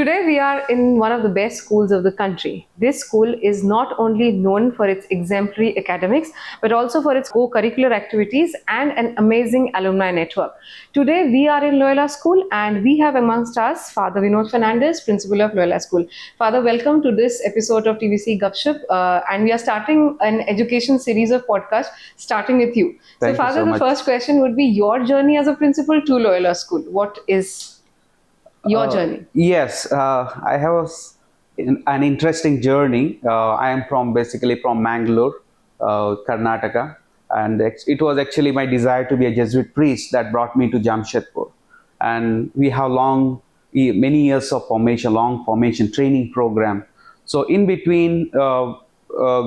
Today we are in one of the best schools of the country. This school is not only known for its exemplary academics, but also for its co-curricular activities and an amazing alumni network. Today we are in Loyola School and we have amongst us Father Vinod Fernandez, Principal of Loyola School. Father, welcome to this episode of TVC Gupshup, and we are starting an education series of podcasts starting with you. Thank you Father, so the much. first question would be your journey as a principal to Loyola School. What is your journey? Yes, I have an interesting journey. I am basically from Mangalore, Karnataka, and it was actually my desire to be a Jesuit priest that brought me to Jamshedpur. And we have many years of long formation training program. So in between,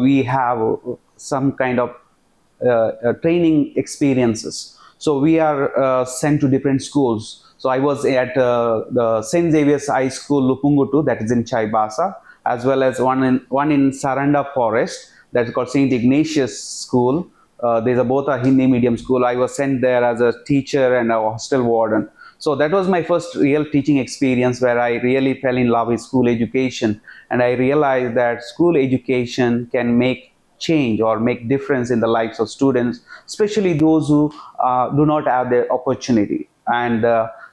we have some kind of training experiences. So we are sent to different schools. So I was at the St. Xavier's High School, Lupungutu, that is in Chaibasa, as well as one in Saranda Forest, that's called St. Ignatius School. There's both a Hindi medium school. I was sent there as a teacher and a hostel warden. So that was my first real teaching experience where I really fell in love with school education. And I realized that school education can make change or make difference in the lives of students, especially those who do not have the opportunity. And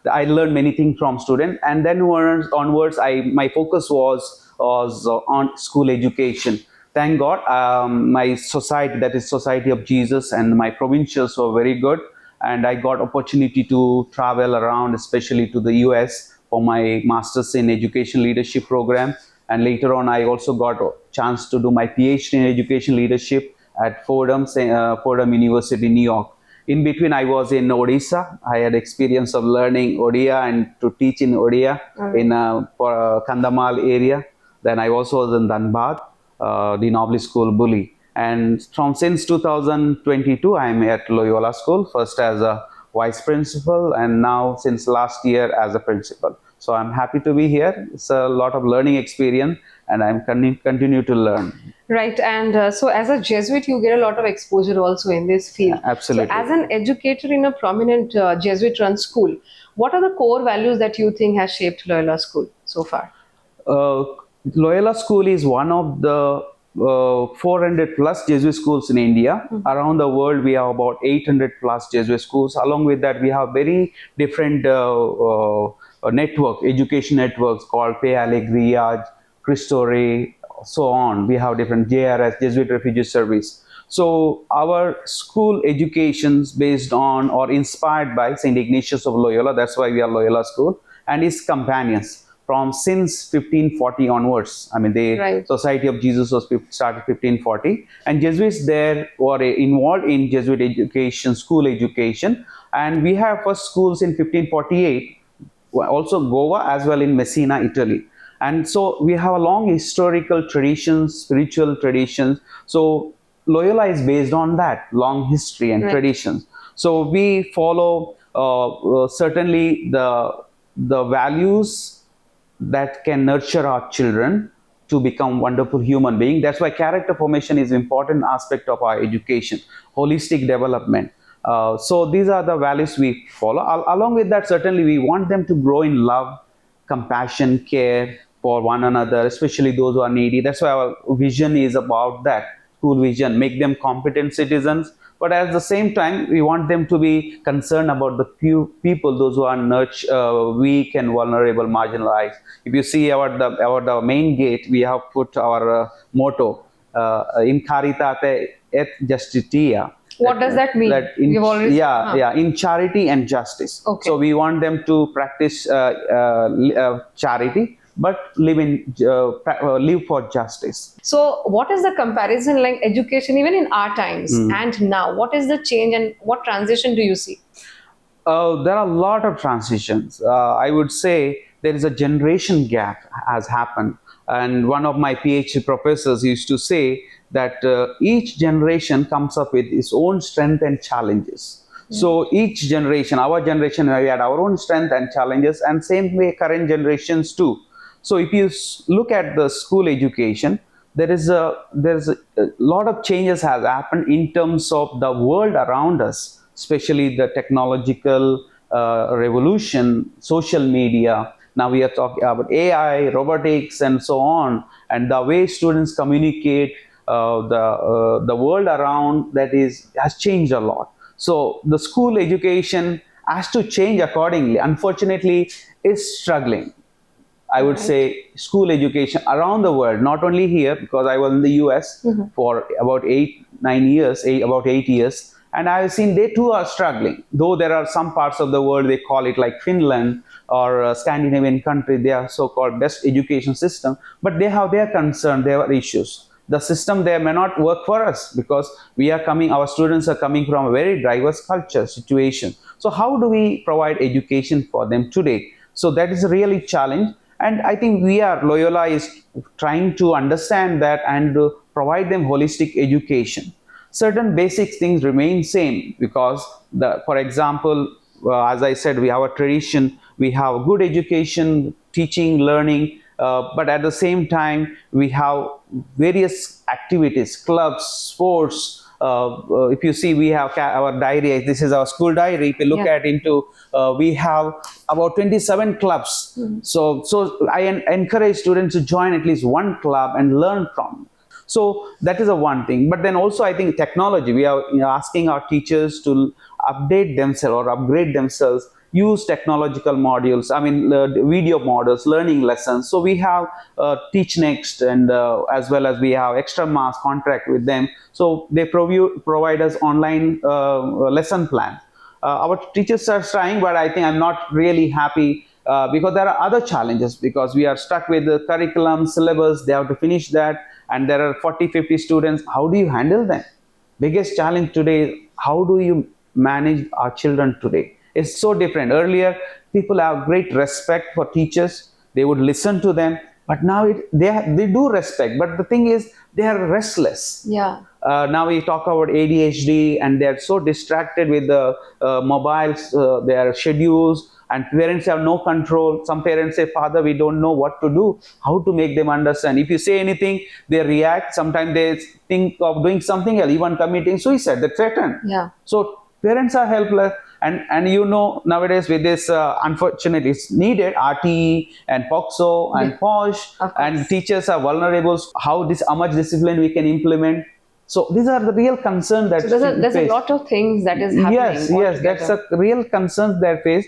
I learned many things from students, and then onwards, my focus was on school education. Thank God, my society, that is Society of Jesus, and my provincials were very good, and I got opportunity to travel around, especially to the US for my Masters in Education Leadership program. And later on, I also got a chance to do my PhD in Education Leadership at Fordham University, New York. In between, I was in Odisha. I had experience of learning Odia and to teach in Odia in Kandhamal area. Then I also was in Dhanbad, the Noble School, Bulli. And since 2022, I am at Loyola School, first as a vice principal and now since last year as a principal. So I'm happy to be here. It's a lot of learning experience and I'm continue to learn. Right, and so as a Jesuit, you get a lot of exposure also in this field. Absolutely. So as an educator in a prominent Jesuit-run school, what are the core values that you think has shaped Loyola School so far? Loyola School is one of the 400 plus Jesuit schools in India. Mm-hmm. Around the world, we have about 800 plus Jesuit schools. Along with that, we have very different education networks called Pe Alegria, Cristo Rey, so on. We have different JRS, Jesuit Refugee Service. So our school educations based on or inspired by St. Ignatius of Loyola, that's why we are Loyola School, and his companions from since 1540 onwards. I mean, the Society of Jesus was started 1540, and Jesuits there were involved in Jesuit education, school education, and we have first schools in 1548, also Goa as well in Messina, Italy. And so we have a long historical traditions, spiritual traditions. So Loyola is based on that long history and traditions. So we follow certainly the values that can nurture our children to become wonderful human beings. That's why character formation is an important aspect of our education, holistic development. So these are the values we follow. Along with that, certainly we want them to grow in love, compassion, care for one another, especially those who are needy. That's why our vision is about that, school vision, make them competent citizens. But at the same time, we want them to be concerned about the few people, those who are weak and vulnerable, marginalized. If you see the main gate, we have put our motto, in caritate et justitia. What does that mean? In charity and justice. Okay. So we want them to practice charity, but live for justice. So what is the comparison like education even in our times and now? What is the change and what transition do you see? There are a lot of transitions. I would say there is a generation gap has happened. And one of my PhD professors used to say that each generation comes up with its own strength and challenges. So each generation, our generation, we had our own strength and challenges, and same way current generations too. So if you look at the school education, there's a lot of changes has happened in terms of the world around us, especially the technological revolution, social media, Now we are talking about AI, robotics, and so on, and the way students communicate, the world around that is has changed a lot. So the school education has to change accordingly. Unfortunately, is struggling. I would say school education around the world, not only here, because I was in the US for about 8 9 years, about 8 years, and I've seen they too are struggling. Though there are some parts of the world, they call it like Finland or Scandinavian country, they are so-called best education system, but they have their concern, their issues. The system there may not work for us because we are coming, our students are coming from a very diverse culture situation. So how do we provide education for them today? So that is a really challenge. And I think Loyola is trying to understand that and provide them holistic education. Certain basic things remain same because, for example, as I said, we have a tradition, we have good education, teaching, learning, but at the same time, we have various activities, clubs, sports. If you see, we have our diary. This is our school diary. If you look at into, we have about 27 clubs. So I encourage students to join at least one club and learn from. So that is a one thing. But then also, I think technology. We are asking our teachers to update themselves or upgrade themselves, use technological modules, video models, learning lessons. So we have Teach Next, and as well as we have extra mass contract with them. So they provide us online lesson plan. Our teachers are trying, but I think I'm not really happy because there are other challenges, because we are stuck with the curriculum, syllabus, they have to finish that, and there are 40-50 students. How do you handle them? Biggest challenge today is how do you manage our children today? It's so different. Earlier, people have great respect for teachers. They would listen to them. But now they do respect. But the thing is, they are restless. Yeah. Now we talk about ADHD, and they're so distracted with the mobiles, their schedules, and parents have no control. Some parents say, Father, we don't know what to do, how to make them understand. If you say anything, they react. Sometimes they think of doing something else, even committing suicide. They threaten. Yeah. So parents are helpless. And nowadays with this, unfortunately, it's needed RTE and POXO and POSH, and teachers are vulnerable. How much discipline we can implement. So these are the real concerns that there's a lot of things that is happening. Yes, that's a real concern that face.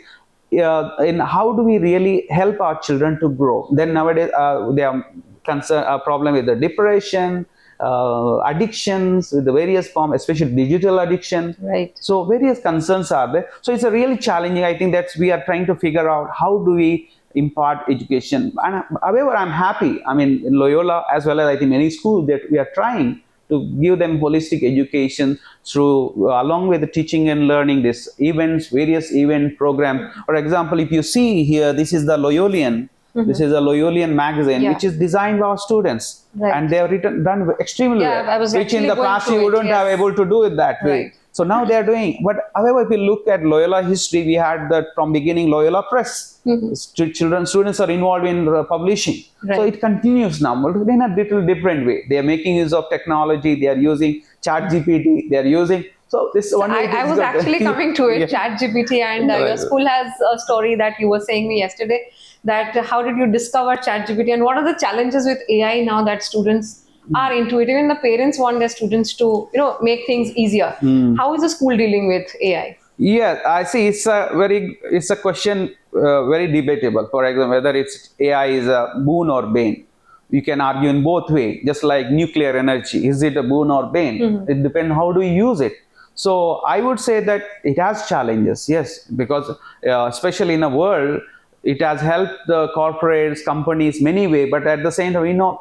In how do we really help our children to grow? Then nowadays they are a problem with the depression, addictions with the various forms, especially digital addiction. Right. So various concerns are there. So it's a really challenging. I think that we are trying to figure out how do we impart education. And however, I'm happy. In Loyola as well as I think many schools that we are trying to give them holistic education through, along with the teaching and learning, this events, various event program. For example, if you see here, this is the Loyolian. This is a Loyolian magazine, which is designed by our students, and they have done extremely well, which in the past you wouldn't have able to do it that way. So now they are doing. But however, if you look at Loyola history, we had that from beginning Loyola Press. Students are involved in publishing. So it continues now, but in a little different way. They are making use of technology. They are using ChatGPT. They are using. So this one. I was actually coming to it, ChatGPT, and your school has a story that you were saying me yesterday. That how did you discover ChatGPT, and what are the challenges with AI now that students are into it? Even the parents want their students to make things easier. How is the school dealing with AI? Yeah, I see. It's a question very debatable. For example, whether it's AI is a boon or bane. You can argue in both ways. Just like nuclear energy, is it a boon or bane? It depends how do you use it. So I would say that it has challenges, yes, because especially in a world, it has helped the corporates, companies many ways, but at the same time,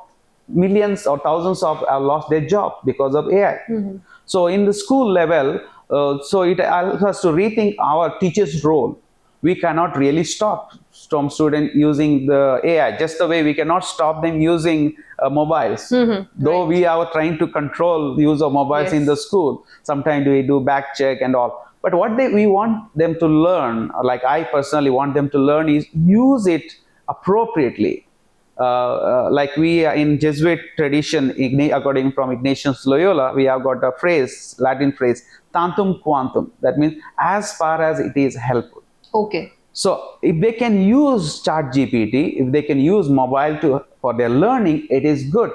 millions or thousands have lost their job because of AI. So in the school level, so it allows us to rethink our teachers' role. We cannot really stop from students using the AI, just the way we cannot stop them using mobiles. Though we are trying to control the use of mobiles in the school. Sometimes we do back check and all. But what we want them to learn, like I personally want them to learn, is use it appropriately. Like we in Jesuit tradition, according from Ignatius Loyola, we have got a Latin phrase, tantum quantum. That means as far as it is helpful. Okay. So if they can use chat gpt, if they can use mobile to for their learning, it is good.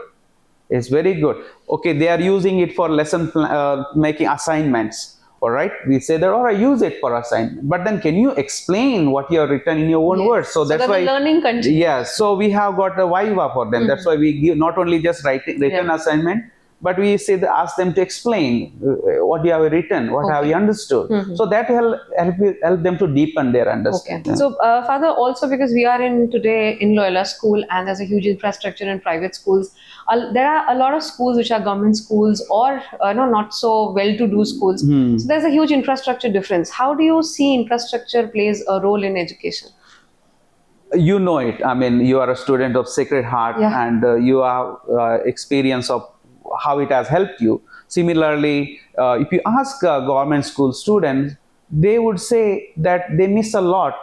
It's very good. Okay, they are using it for making assignments. All right, we say that, or I use it for assignment. But then, can you explain what you have written in your own Yes. words? So that's that why the learning continues. yeah. So we have got a Viva for them. That's why we give not only just written Yeah. assignment, but we ask them to explain what you have written, what have you understood. So that help them to deepen their Okay. understanding. So, Father, also because we are in today in Loyola School and there's a huge infrastructure in private schools, there are a lot of schools which are government schools or no, not so well-to-do schools. So there's a huge infrastructure difference. How do you see infrastructure plays a role in education? You know it. I mean, you are a student of Sacred Heart, Yeah. and you have experience of how it has helped you. Similarly, if you ask government school students, they would say that they miss a lot.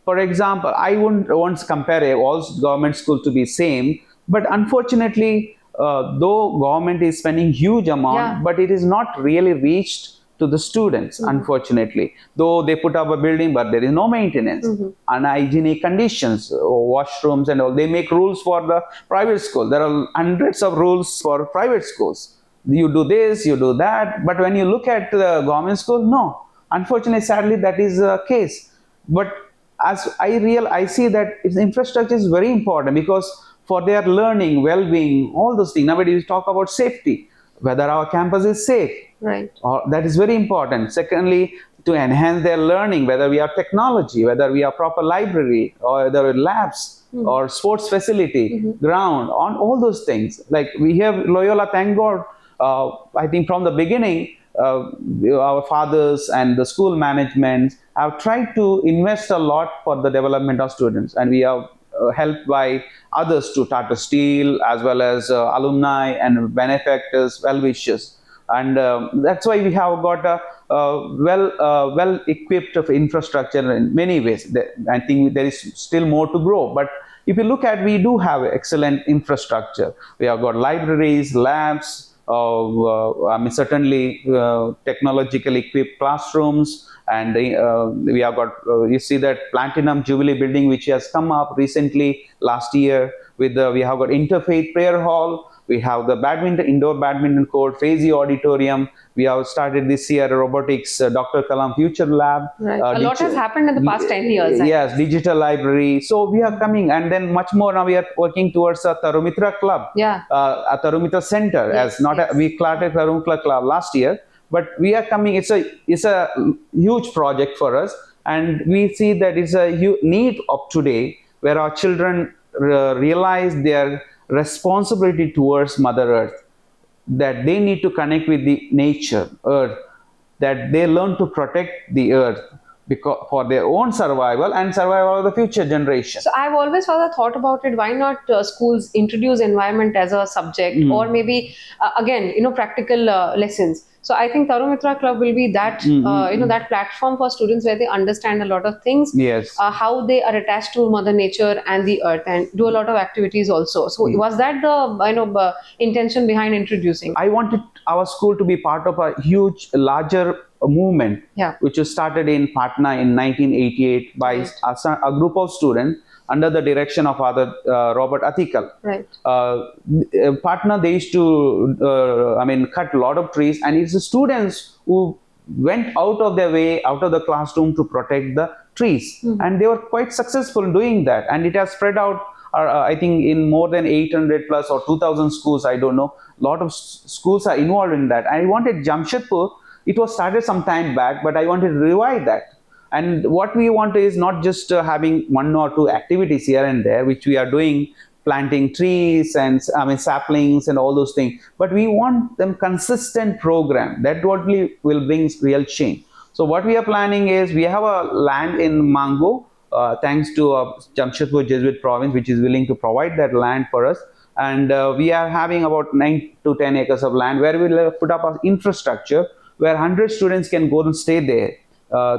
For example, I wouldn't want to compare all government schools to be same, but unfortunately, though government is spending huge amount, Yeah. but it is not really reached to the students, unfortunately. Though they put up a building, but there is no maintenance, unhygienic conditions, washrooms and all. They make rules for the private school. There are hundreds of rules for private schools. You do this, you do that. But when you look at the government school, no. Unfortunately, sadly, that is the case. But as I see that its infrastructure is very important, because for their learning, well-being, all those things. Nowadays, we talk about safety, whether our campus is safe. Right. That is very important. Secondly, to enhance their learning, whether we have technology, whether we have proper library, or whether labs, or sports facility, ground, on all those things. Like we have Loyola, thank God. I think from the beginning, our fathers and the school management have tried to invest a lot for the development of students, and we have helped by others to Tata Steel, as well as alumni and benefactors, well-wishers. And that's why we have got a well equipped of infrastructure in many ways. I think there is still more to grow, but if you look at, we do have excellent infrastructure. We have got libraries, labs, I mean, certainly technologically equipped classrooms, and we have got you see that Platinum Jubilee building which has come up recently last year. With we have got interfaith prayer hall. We have the indoor badminton court, Fazy Auditorium. We have started this year robotics, Dr. Kalam Future Lab. Right. A lot has happened in the past 10 years. Yes, digital library. So we are coming, and then much more now we are working towards a Tarumitra Club, a Tarumitra Center. Yes, as not yes. We started Tarumitra Club last year, but we are coming. It's a huge project for us, and we see that it's a need of today, where our children realize their responsibility towards Mother Earth, that they need to connect with the nature, Earth, that they learn to protect the Earth, because for their own survival and survival of the future generation. So I've always rather thought about it. Why not schools introduce environment as a subject, or maybe again, practical lessons. So I think Tarumitra Club will be that that platform for students where they understand a lot of things. Yes. How they are attached to Mother Nature and the Earth, and do a lot of activities also. So was that the intention behind introducing? I wanted our school to be part of a huge, larger movement, which was started in Patna in 1988 by a group of students under the direction of Father Robert Athikal. Right. Patna, they used to, cut a lot of trees, and it's the students who went out of their way, out of the classroom, to protect the trees, and they were quite successful in doing that, and it has spread out. I think in more than 800 plus or 2,000 schools, I don't know. A lot of schools are involved in that. I wanted Jamshedpur. It was started some time back, but I wanted to revive that. And what we want is not just having one or two activities here and there, which we are doing, planting trees and saplings and all those things. But we want them consistent program that will bring real change. So what we are planning is, we have a land in Mango, thanks to Jamshedpur Jesuit province, which is willing to provide that land for us. And we are having about 9 to 10 acres of land where we will put up an infrastructure where 100 students can go and stay there,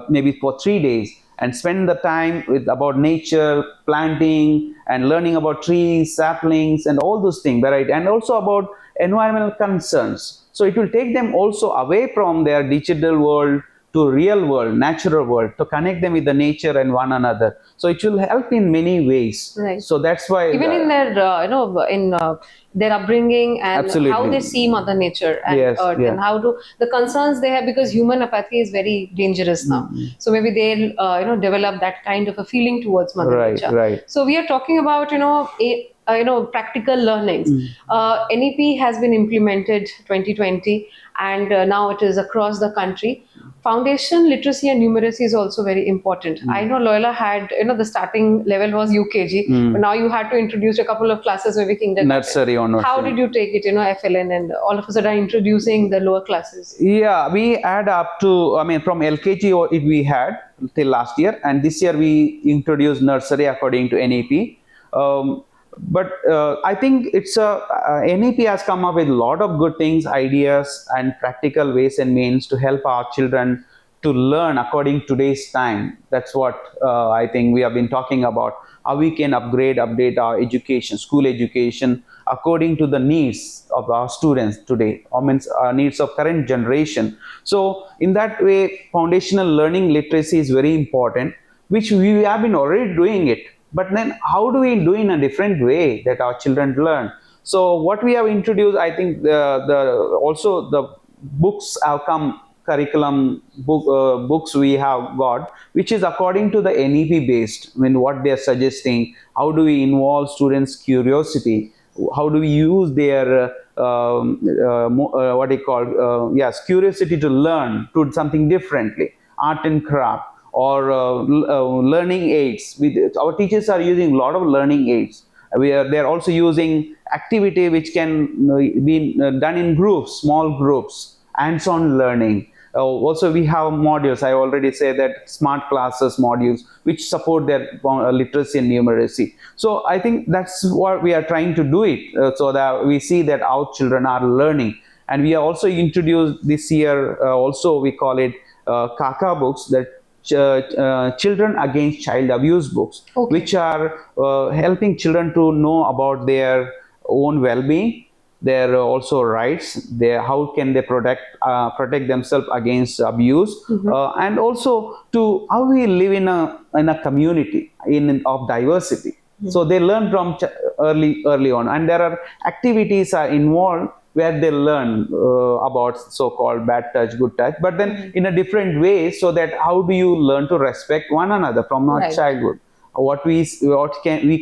maybe for 3 days, and spend the time with about nature, planting, and learning about trees, saplings, and all those things, right? And also about environmental concerns. So it will take them also away from their digital world to real world, natural world, to connect them with the nature and one another. So it will help in many ways. Right. So that's why Even in their in their upbringing and how they absolutely. see mother nature and Yes, earth, yeah. and how to the concerns they have, because human apathy is very dangerous now. So maybe they'll develop that kind of a feeling towards mother Right, nature. right. So we are talking about practical learnings. NEP has been implemented 2020, and now it is across the country. Foundation literacy and numeracy is also very important. I know Loyola had, the starting level was UKG, but now you had to introduce a couple of classes, maybe kindergarten. Nursery onwards. How did you take it, FLN, and all of us that are introducing the lower classes? Yeah, we add up to, I mean, from LKG we had till last year, and this year we introduced nursery according to NEP. But I think it's NEP has come up with a lot of good things, ideas, and practical ways and means to help our children to learn according to today's time. That's what I think we have been talking about, how we can update our education, school education, according to the needs of our students today, or means needs of current generation. So in that way, foundational learning literacy is very important, which we have been already doing it. But then how do we do in a different way that our children learn? So what we have introduced, I think also the books have come, curriculum books we have got, which is according to the NEP based. I mean, what they are suggesting, how do we involve students' curiosity, how do we use their what they call curiosity to learn, to something differently, art and craft, or learning aids. Our teachers are using a lot of learning aids. They're also using activity which can be done in groups, small groups, hands-on learning. Also, we have modules. I already said that smart classes modules which support their literacy and numeracy. So I think that's what we are trying to do it, so that we see that our children are learning. And we are also introduced this year, also we call it Kaka books, that children against child abuse books, Okay. which are helping children to know about their own well-being, their also rights, how can they protect themselves against abuse, and also to how we live in a community of diversity. So they learn from early on, and there are activities are involved where they learn about so-called bad touch, good touch, but then in a different way, so that how do you learn to respect one another from our Right. childhood, what we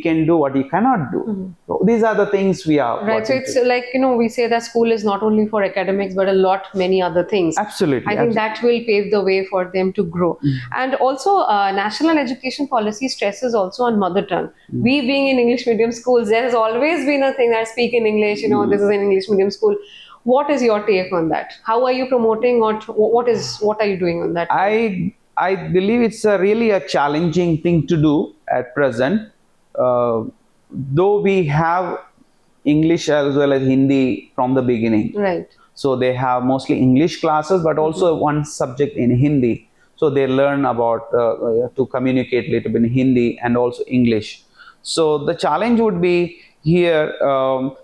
can do, what we cannot do. So these are the things we are Right. So working it's to. like, we say that school is not only for academics, but a lot many other things. Absolutely. I think that will pave the way for them to grow. And also, national education policy stresses also on mother tongue. We being in English medium schools, there has always been a thing that speak in English, this is an English medium school. What is your take on that? How are you promoting, or what are you doing on that? I believe it's really a challenging thing to do at present. Though we have English as well as Hindi from the beginning. Right. So they have mostly English classes, but also one subject in Hindi. So they learn about to communicate a little bit in Hindi and also English. So the challenge would be here,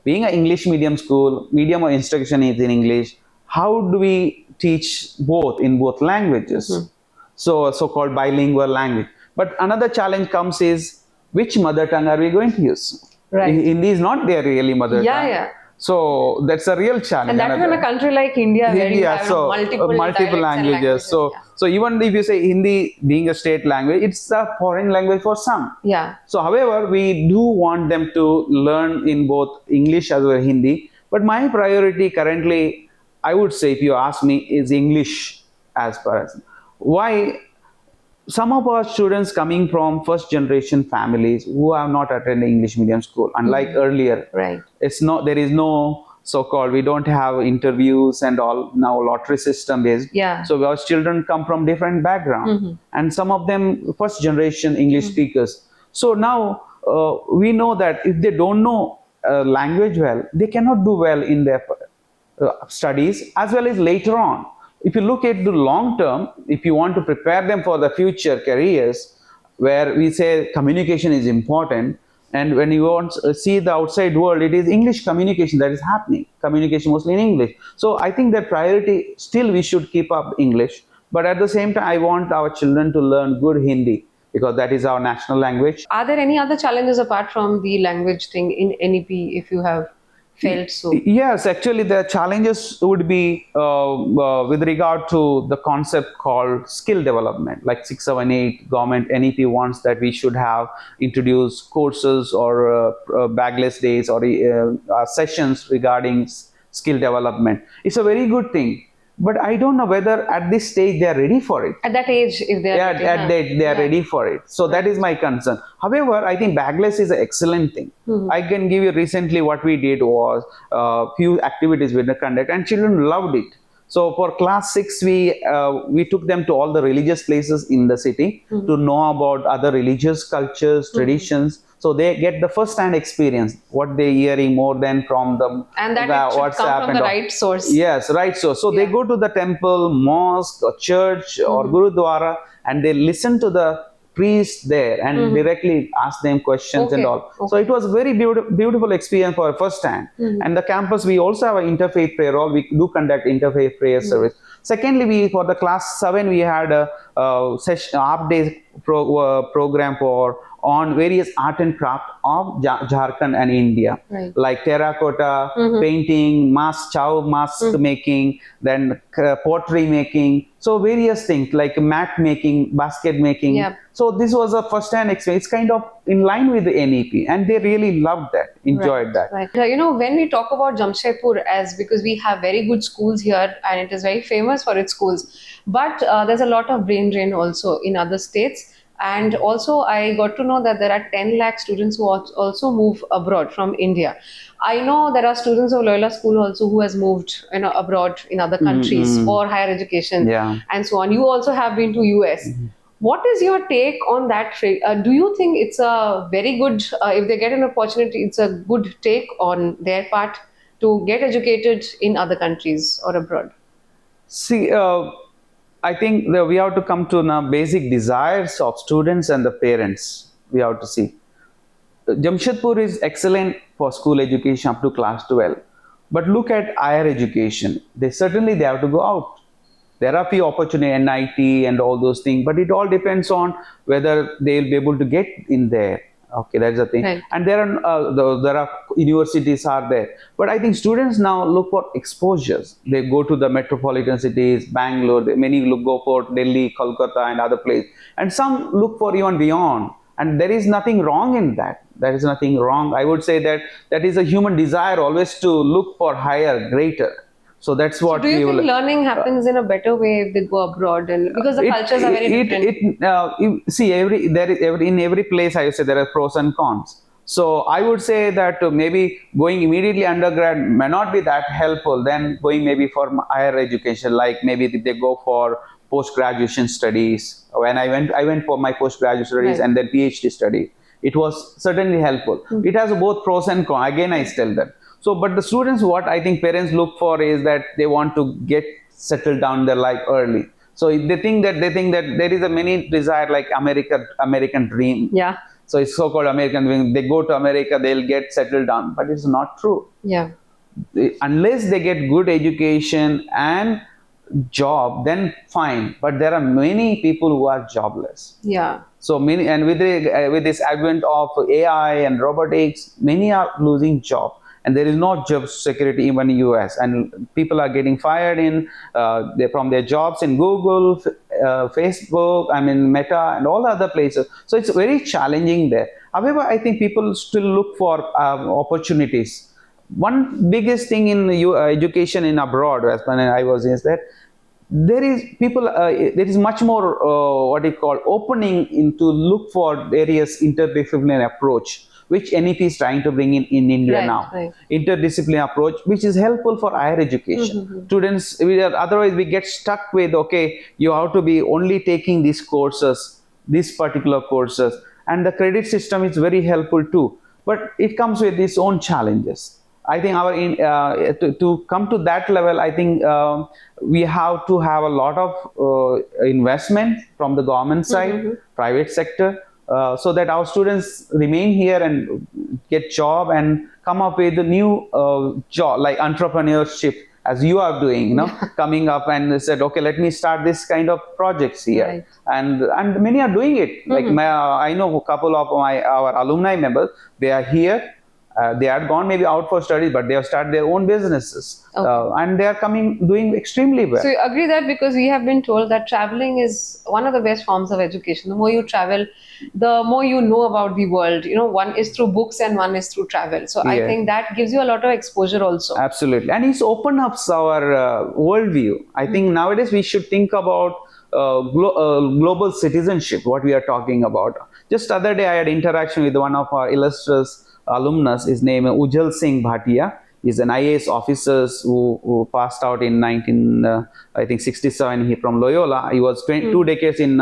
being an English medium school, medium of instruction is in English. How do we teach both in both languages? So-called bilingual language. But another challenge comes is, which mother tongue are we going to use? Right. Hindi is not their really mother tongue. Yeah. So that's a real challenge. And that in a country like India, where you have so multiple dialects and languages. So even if you say Hindi being a state language, it's a foreign language for some. Yeah. So however, we do want them to learn in both English as well as Hindi. But my priority currently, I would say, if you ask me, is English as far as. Why? Some of our students coming from first generation families who have not attended English medium school, unlike earlier. Right. There is no so-called, we don't have interviews and all, now lottery system based. Yeah. So our children come from different background, and some of them first generation English speakers. So now we know that if they don't know language well, they cannot do well in their studies as well as later on. If you look at the long term, if you want to prepare them for the future careers, where we say communication is important, and when you want to see the outside world, it is English communication that is happening. Communication mostly in English. So I think that priority still we should keep up English, But at the same time, I want our children to learn good Hindi because that is our national language. Are there any other challenges apart from the language thing in NEP, if you have felt so? Yes, actually, the challenges would be with regard to the concept called skill development. Like 678 government NEP wants that we should have introduced courses or bagless days or sessions regarding skill development. It's a very good thing, but I don't know whether at this stage they are ready for it. At that age, if they are Yeah, ready, at that they are ready for it. So that is my concern. However, I think bagless is an excellent thing. I can give you recently what we did was few activities we conduct, and children loved it. So for class 6, we took them to all the religious places in the city to know about other religious cultures, traditions. So they get the first-hand experience, what they're hearing more than from the and that it should come from the right source. Yes, right. So they go to the temple, mosque, or church, or gurudwara, and they listen to the priest there and directly ask them questions and all. So it was a very beautiful experience for first hand. And the campus, we also have an interfaith prayer hall. We do conduct interfaith prayer service. Secondly, for the class 7, we had a session, half-day program on various art and craft of Jharkhand and India, like terracotta painting, mask making, then pottery making. So various things like mat making, basket making. So this was a first-hand experience. It's kind of in line with the NEP, and they really loved that, enjoyed that. You know, when we talk about Jamshedpur, because we have very good schools here, and it is very famous for its schools, but there's a lot of brain drain also in other states. And also, I got to know that there are 10 lakh students who also move abroad from India. I know there are students of Loyola School also who has moved abroad in other countries for higher education and so on. You also have been to US. What is your take on that? Do you think it's a very good, if they get an opportunity, it's a good take on their part to get educated in other countries or abroad? See, I think that we have to come to now basic desires of students and the parents. We have to see. Jamshedpur is excellent for school education up to class 12. But look at higher education. They have to go out. There are few opportunities, NIT and all those things, but it all depends on whether they'll be able to get in there. Okay, that's the thing. And there are universities are there. But I think students now look for exposures. They go to the metropolitan cities, Bangalore, many go for Delhi, Kolkata and other places. And some look for even beyond. And there is nothing wrong in that. There is nothing wrong. I would say that is a human desire always to look for higher, greater. So that's what. So do you think learning happens in a better way if they go abroad, and because the cultures are very different? See, in every place I would say there are pros and cons. So I would say that maybe going immediately undergrad may not be that helpful. Then going maybe for higher education, like maybe they go for post-graduation studies. When I went for my post-graduate studies and then PhD study. It was certainly helpful. It has both pros and cons. Again, I tell them. So, but the students, what I think parents look for is that they want to get settled down their life early. So if they think that there is a many desire like American dream. Yeah. So it's so-called American dream. They go to America, they'll get settled down, but it's not true. Yeah. Unless they get good education and job, then fine. But there are many people who are jobless. Yeah. So many, and with this advent of AI and robotics, many are losing job. And there is no job security even in US, and people are getting fired from their jobs in Google, Facebook, Meta, and all other places. So it's very challenging there. However, I think people still look for opportunities. One biggest thing in education in abroad, as when I was, is that there is much more what you call opening into look for various interdisciplinary approach, which NEP is trying to bring in India now. Interdisciplinary approach, which is helpful for higher education. Students, otherwise we get stuck with, okay, you have to be only taking these courses, these particular courses. And the credit system is very helpful too. But it comes with its own challenges. I think to come to that level, I think we have to have a lot of investment from the government side, private sector, so that our students remain here and get job and come up with a new job like entrepreneurship as you are doing, coming up and they said, okay, let me start this kind of projects here. Right. And many are doing it. Like I know a couple of our alumni members, they are here. They had gone maybe out for studies, but they have started their own businesses. Okay. And they are doing extremely well. So you agree that, because we have been told that traveling is one of the best forms of education. The more you travel, the more you know about the world. One is through books and one is through travel. So I Yeah. think that gives you a lot of exposure also. Absolutely. And it's opened up our worldview. I think nowadays we should think about global citizenship, what we are talking about. Just other day I had interaction with one of our illustrious alumnus. His name is Ujjal Singh Bhatia. He's an IAS officer who passed out in 1967 from Loyola. He was 2 decades in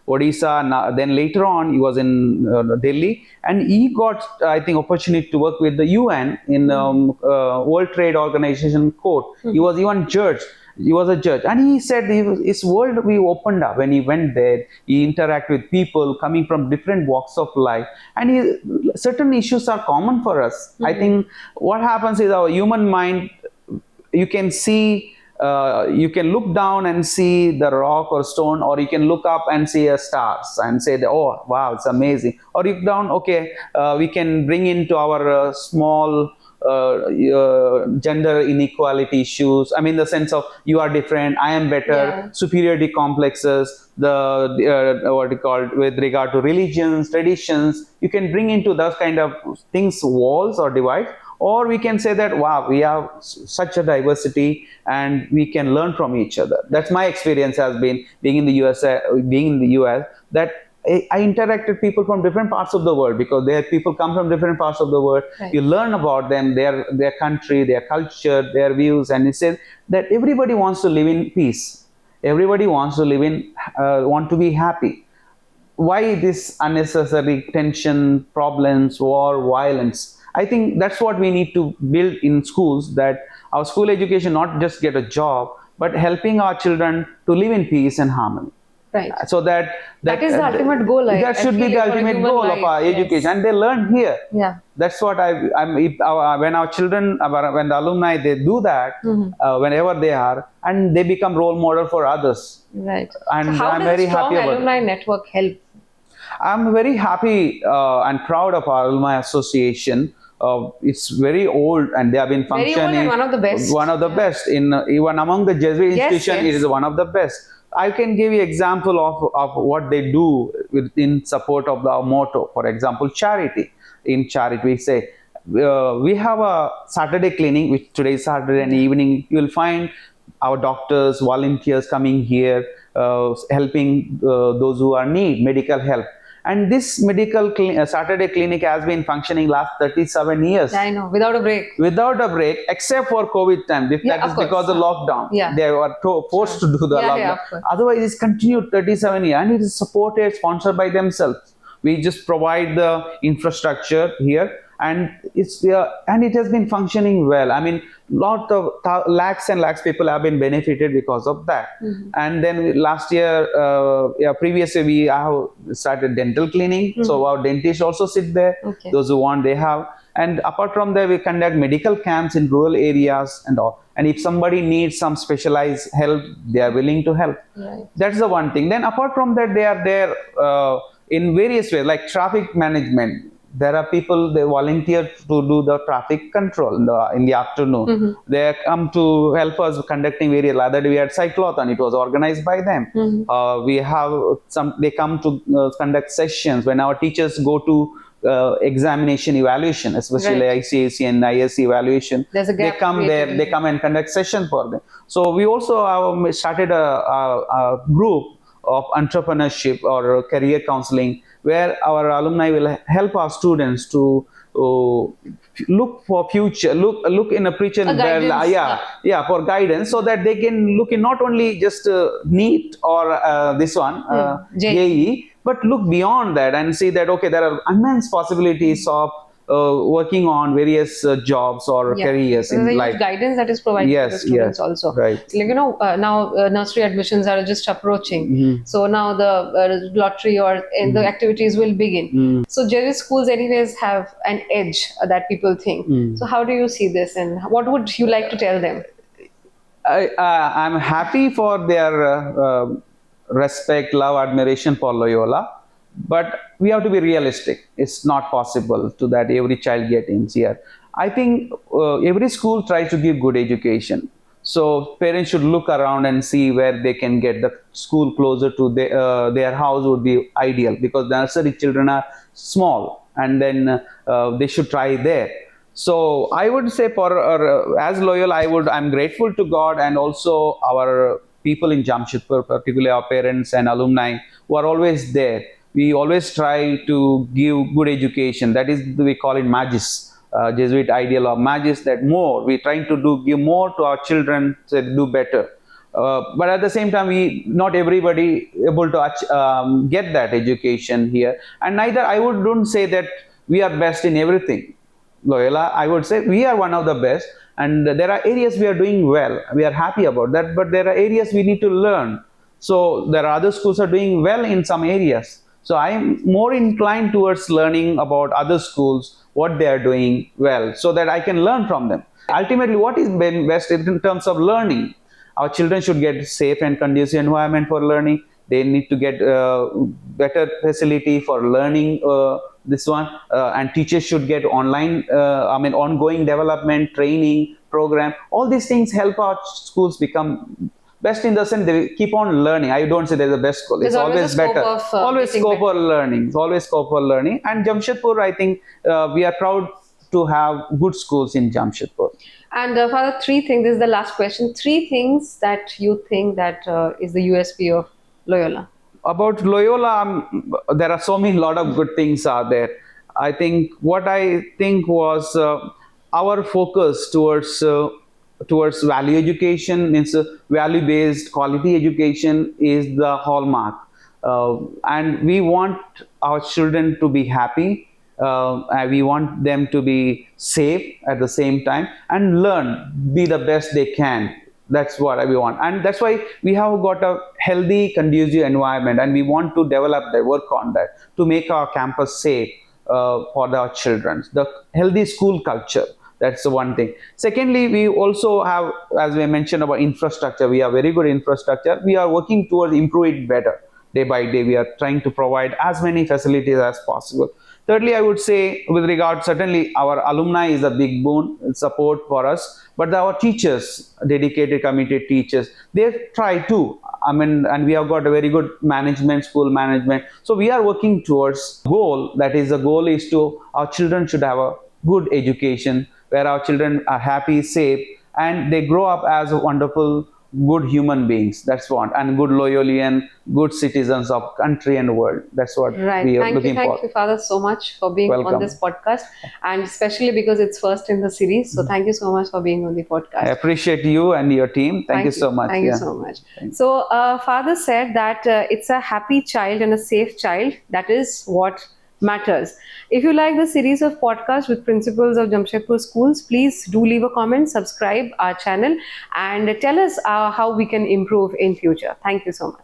Odisha. Then later on, he was in Delhi, and he got, I think, opportunity to work with the UN in World Trade Organization court. He was even judge. He was a judge, and he said his world we opened up when he went there. He interacted with people coming from different walks of life, and certain issues are common for us. I think what happens is our human mind. You can see. You can look down and see the rock or stone, or you can look up and see stars and say, oh wow, it's amazing. Or you look down, okay, we can bring into our small gender inequality issues. I mean, the sense of you are different, I am better, superiority complexes, what you call with regard to religions, traditions. You can bring into those kind of things, walls or divides. Or we can say that, wow, we have such a diversity and we can learn from each other. That's my experience has been being in the US, that I interacted with people from different parts of the world, because their people come from different parts of the world. Right. You learn about them, their country, their culture, their views, and it says that everybody wants to live in peace. Everybody wants to want to be happy. Why this unnecessary tension, problems, war, violence? I think that's what we need to build in schools, that our school education not just get a job, but helping our children to live in peace and harmony. Right. So that is the ultimate goal. That should be the ultimate goal of our education, and they learn here. Yeah. That's what when our children, when the alumni, they do that, whenever they are, and they become role model for others. Right. And so how I'm does very a strong happy about alumni network help? I'm very happy and proud of our alumni association. It's very old, and they have been functioning. Very old and one of the best. One of the best even among the Jesuit institutions. It is one of the best. I can give you example of what they do in support of our motto. For example, charity. In charity, we say we have a Saturday clinic, which today is Saturday and evening. You will find our doctors, volunteers coming here, helping those who are need medical help. And this Saturday clinic has been functioning last 37 years. I know, without a break. Without a break, except for COVID time. That is because of the lockdown. Yeah. They were forced to do the lockdown. Otherwise, it's continued 37 years, and it is supported, sponsored by themselves. We just provide the infrastructure here, and it has been functioning well. I mean, lot of lakhs and lakhs people have been benefited because of that. And then last year, previous year, we have started dental clinic. So our dentists also sit there. Okay. Those who want, they have. And apart from that, we conduct medical camps in rural areas and all. And if somebody needs some specialized help, they are willing to help. Right. That's the one thing. Then apart from that, they are there in various ways, like traffic management. There are people, they volunteer to do the traffic control in the afternoon. They come to help us conducting various. Other day we had cyclothon. It was organized by them. We have they come to conduct sessions when our teachers go to examination evaluation, especially ICAC and ISC evaluation. There's a gap. They come there, they come and conduct session for them. So we also have started a group of entrepreneurship or career counseling, where our alumni will help our students to look for future, look in a future, for guidance, so that they can look in not only just NEET or this one, JEE, but look beyond that and see that, okay, there are immense possibilities of working on various jobs or careers in life. Guidance that is provided to the students also. Right. Like, now nursery admissions are just approaching. So now the lottery or the activities will begin. So Jesuit schools anyways have an edge that people think. So how do you see this, and what would you like to tell them? I'm happy for their respect, love, admiration for Loyola, but we have to be realistic. It's not possible to that every child get in here. I think every school tries to give good education. So parents should look around and see where they can get the school closer to their house would be ideal, because the nursery children are small, and then they should try there. So I would say for as loyal, I'm grateful to God and also our people in Jamshedpur, particularly our parents and alumni who are always there. We always try to give good education. That is, we call it magis, Jesuit ideal of magis. That more we trying to do, give more to our children so they do better. But at the same time, we not everybody able to get that education here, and neither I would don't say that we are best in everything. Loyola, I would say we are one of the best, and there are areas we are doing well. We are happy about that, but there are areas we need to learn. So there are other schools are doing well in some areas. So I am more inclined towards learning about other schools, what they are doing well, so that I can learn from them. Ultimately, what is best in terms of learning? Our children should get safe and conducive environment for learning. They need to get better facility for learning this one, and teachers should get online, ongoing development, training program. All these things help our schools become best in the sense they keep on learning. I don't say there's a best school. It's always better. Always scope for learning. Always scope for learning. And Jamshedpur, I think we are proud to have good schools in Jamshedpur. And Father, three things. This is the last question. Three things that you think that is the USP of Loyola. About Loyola, there are so many lot of good things are there. I think what I think was our focus towards value education, means value based quality education is the hallmark, and we want our children to be happy. And we want them to be safe at the same time and learn, be the best they can. That's what we want, and that's why we have got a healthy, conducive environment, and we want to develop that, work on that, to make our campus safe for our children. The healthy school culture. That's the one thing. Secondly, we also have, as we mentioned about infrastructure, we have very good infrastructure. We are working towards improve it better day by day. We are trying to provide as many facilities as possible. Thirdly, I would say with regard, certainly our alumni is a big boon, support for us, but our teachers, dedicated, committed teachers, they try too. And we have got a very good management, school management. So we are working towards goal. That is, the goal is to our children should have a good education where our children are happy, safe, and they grow up as wonderful, good human beings. That's what, and good Loyolian, good citizens of country and world. That's what we are looking for. Thank you, Father, so much for being on this podcast, and especially because it's first in the series. So thank you so much for being on the podcast. I appreciate you and your team. Thank you so much. Thank you so much. So Father said that it's a happy child and a safe child. That is what matters. If you like the series of podcasts with principals of Jamshedpur schools, please do leave a comment, subscribe our channel, and tell us how we can improve in future. Thank you so much.